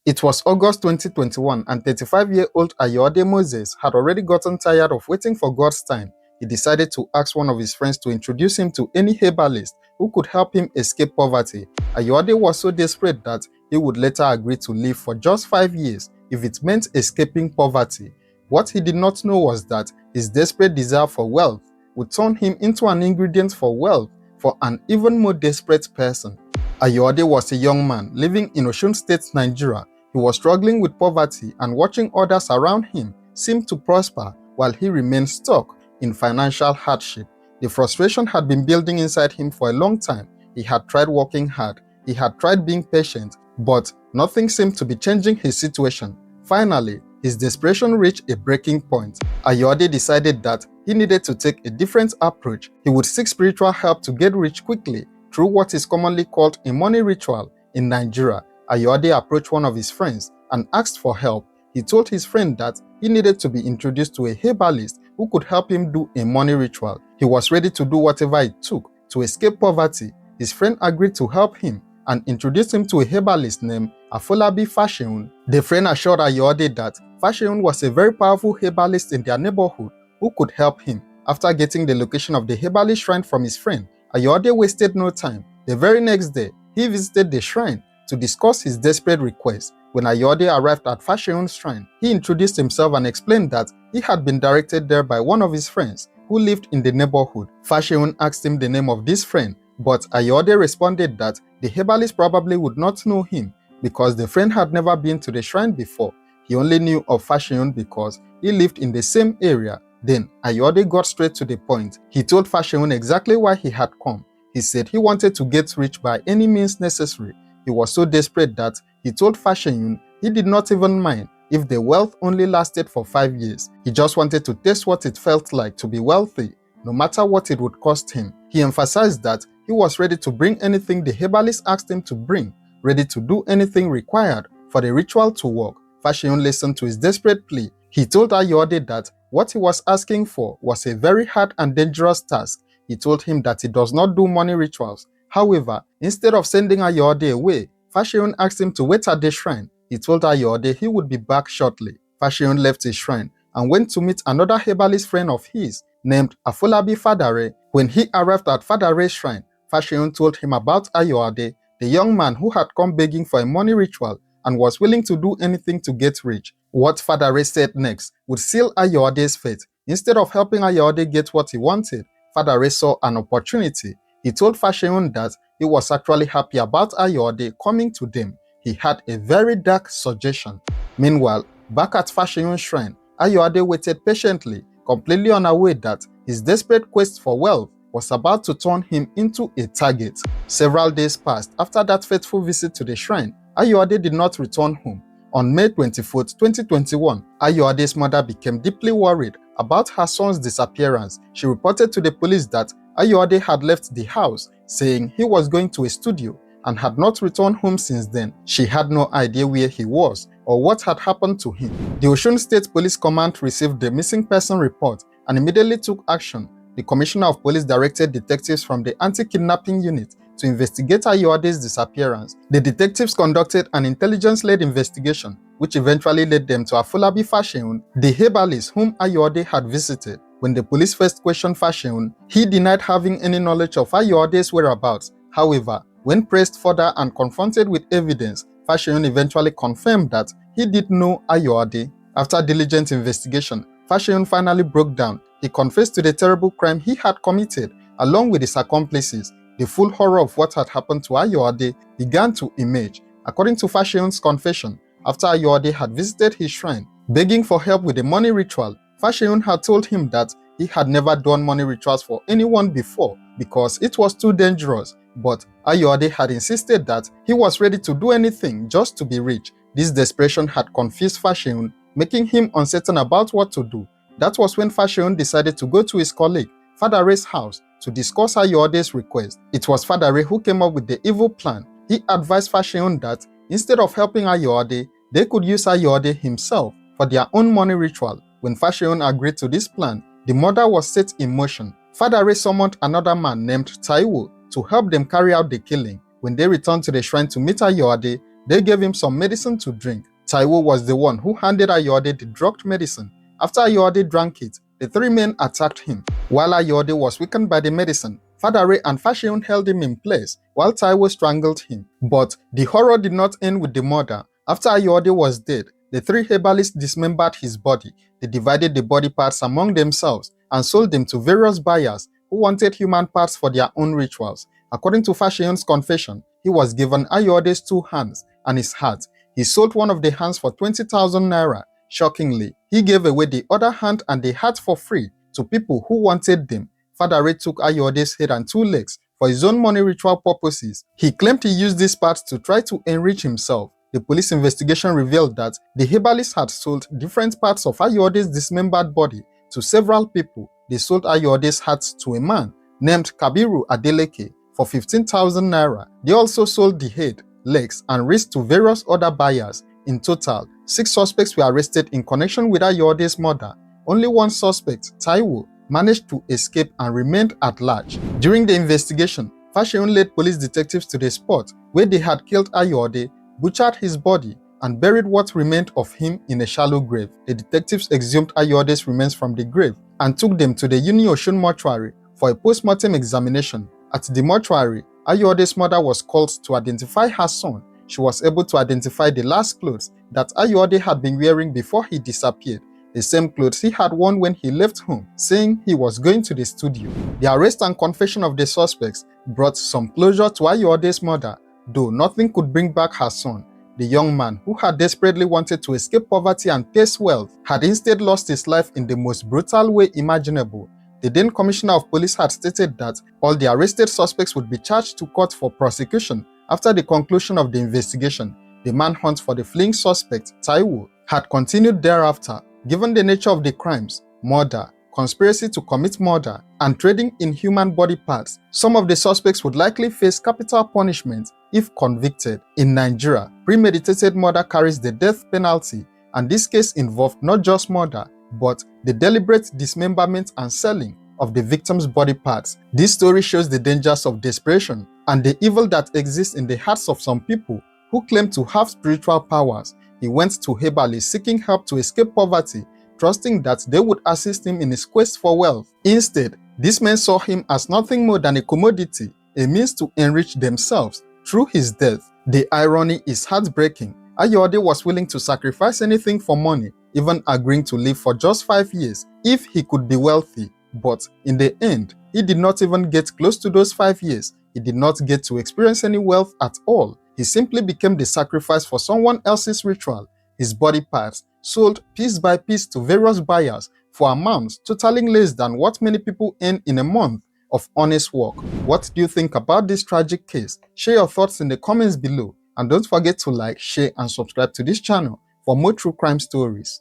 It was August 2021 and 35-year-old Ayoade Moses had already gotten tired of waiting for God's time. He decided to ask one of his friends to introduce him to any herbalist who could help him escape poverty. Ayoade was so desperate that he would later agree to live for just 5 years if it meant escaping poverty. What he did not know was that his desperate desire for wealth would turn him into an ingredient for wealth for an even more desperate person. Ayoade was a young man living in Osun State, Nigeria. He was struggling with poverty and watching others around him seem to prosper while he remained stuck in financial hardship. The frustration had been building inside him for a long time. He had tried working hard, he had tried being patient, but nothing seemed to be changing his situation. Finally, his desperation reached a breaking point. Ayoade decided that he needed to take a different approach. He would seek spiritual help to get rich quickly through what is commonly called a money ritual in Nigeria. Ayoade approached one of his friends and asked for help. He told his friend that he needed to be introduced to a herbalist who could help him do a money ritual. He was ready to do whatever it took to escape poverty. His friend agreed to help him and introduced him to a herbalist named Afolabi Fasheun. The friend assured Ayoade that Fasheun was a very powerful herbalist in their neighborhood who could help him. After getting the location of the herbalist shrine from his friend, Ayoade wasted no time. The very next day, he visited the shrine to discuss his desperate request. When Ayoade arrived at Fasheun's shrine, he introduced himself and explained that he had been directed there by one of his friends who lived in the neighborhood. Fasheun asked him the name of this friend, but Ayoade responded that the herbalist probably would not know him because the friend had never been to the shrine before. He only knew of Fasheun because he lived in the same area. Then Ayoade got straight to the point. He told Fasheun exactly why he had come. He said he wanted to get rich by any means necessary. He was so desperate that he told Fasheun he did not even mind if the wealth only lasted for 5 years. He just wanted to taste what it felt like to be wealthy, no matter what it would cost him. He emphasized that he was ready to bring anything the herbalist asked him to bring, ready to do anything required for the ritual to work. Fasheun listened to his desperate plea. He told Ayoade that what he was asking for was a very hard and dangerous task. He told him that he does not do money rituals. However, instead of sending Ayoade away, Fasheun asked him to wait at the shrine. He told Ayoade he would be back shortly. Fasheun left his shrine and went to meet another herbalist friend of his named Afolabi Fadare. When he arrived at Fadare's shrine, Fasheun told him about Ayoade, the young man who had come begging for a money ritual and was willing to do anything to get rich. What Fadare said next would seal Ayoade's fate. Instead of helping Ayoade get what he wanted, Fadare saw an opportunity. He told Fasheun that he was actually happy about Ayoade coming to them. He had a very dark suggestion. Meanwhile, back at Fasheun's shrine, Ayoade waited patiently, completely unaware that his desperate quest for wealth was about to turn him into a target. Several days passed after that fateful visit to the shrine. Ayoade did not return home. On May 24, 2021, Ayoade's mother became deeply worried about her son's disappearance. She reported to the police that Ayoade had left the house, saying he was going to a studio and had not returned home since then. She had no idea where he was or what had happened to him. The Osun State Police Command received the missing person report and immediately took action. The Commissioner of Police directed detectives from the Anti-Kidnapping Unit to investigate Ayoade's disappearance. The detectives conducted an intelligence-led investigation, which eventually led them to Afolabi Fasheun, the herbalist whom Ayoade had visited. When the police first questioned Fasheun, he denied having any knowledge of Ayoade's whereabouts. However, when pressed further and confronted with evidence, Fasheun eventually confirmed that he did know Ayoade. After diligent investigation, Fasheun finally broke down. He confessed to the terrible crime he had committed, along with his accomplices. The full horror of what had happened to Ayoade began to emerge. According to Fasheun's confession, after Ayoade had visited his shrine, begging for help with a money ritual, Fasheun had told him that he had never done money rituals for anyone before because it was too dangerous. But Ayoade had insisted that he was ready to do anything just to be rich. This desperation had confused Fasheun, making him uncertain about what to do. That was when Fasheun decided to go to his colleague, Fadare's house, to discuss Ayoade's request. It was Fadare who came up with the evil plan. He advised Fasheun that instead of helping Ayoade, they could use Ayoade himself for their own money ritual. When Fasheun agreed to this plan, the murder was set in motion. Fadare summoned another man named Taiwo to help them carry out the killing. When they returned to the shrine to meet Ayoade, They gave him some medicine to drink. Taiwo was the one who handed Ayoade the drugged medicine. After Ayoade drank it, the three men attacked him. While Ayoade was weakened by the medicine, Fadare and Fashion held him in place while Taiwo strangled him. But the horror did not end with the murder. After Ayoade was dead, the three herbalists dismembered his body. They divided the body parts among themselves and sold them to various buyers who wanted human parts for their own rituals. According to Fashion's confession, he was given Ayoade's 2 hands and his heart. He sold one of the hands for 20,000 naira. Shockingly, he gave away the other hand and the heart for free to people who wanted them. Fadare took Ayoade's head and 2 legs for his own money ritual purposes. He claimed he used these parts to try to enrich himself. The police investigation revealed that the herbalist had sold different parts of Ayoade's dismembered body to several people. They sold Ayoade's heart to a man named Kabiru Adeleke for 15,000 naira. They also sold the head, legs, and wrist to various other buyers. In total, 6 suspects were arrested in connection with Ayoade's murder. Only one suspect, Taiwo, managed to escape and remained at large. During the investigation, Fashion led police detectives to the spot where they had killed Ayoade, butchered his body, and buried what remained of him in a shallow grave. The detectives exhumed Ayoade's remains from the grave and took them to the Uniosun mortuary for a post-mortem examination. At the mortuary, Ayoade's mother was called to identify her son. She was able to identify the last clothes that Ayoade had been wearing before he disappeared, the same clothes he had worn when he left home, saying he was going to the studio. The arrest and confession of the suspects brought some closure to Ayoade's mother, though nothing could bring back her son. The young man, who had desperately wanted to escape poverty and taste wealth, had instead lost his life in the most brutal way imaginable. The then Commissioner of Police had stated that all the arrested suspects would be charged to court for prosecution after the conclusion of the investigation. The manhunt for the fleeing suspect, Taiwo, had continued thereafter. Given the nature of the crimes, murder, conspiracy to commit murder, and trading in human body parts, some of the suspects would likely face capital punishment if convicted. In Nigeria, premeditated murder carries the death penalty, and this case involved not just murder, but the deliberate dismemberment and selling of the victim's body parts. This story shows the dangers of desperation and the evil that exists in the hearts of some people who claim to have spiritual powers. He went to herbalists seeking help to escape poverty, trusting that they would assist him in his quest for wealth. Instead, these men saw him as nothing more than a commodity, a means to enrich themselves through his death. The irony is heartbreaking. Ayoade was willing to sacrifice anything for money, even agreeing to live for just 5 years if he could be wealthy. But in the end, he did not even get close to those 5 years. He did not get to experience any wealth at all. He simply became the sacrifice for someone else's ritual. His body parts sold piece by piece to various buyers for amounts totaling less than what many people earn in a month of honest work. What do you think about this tragic case? Share your thoughts in the comments below, and don't forget to like, share, and subscribe to this channel for more true crime stories.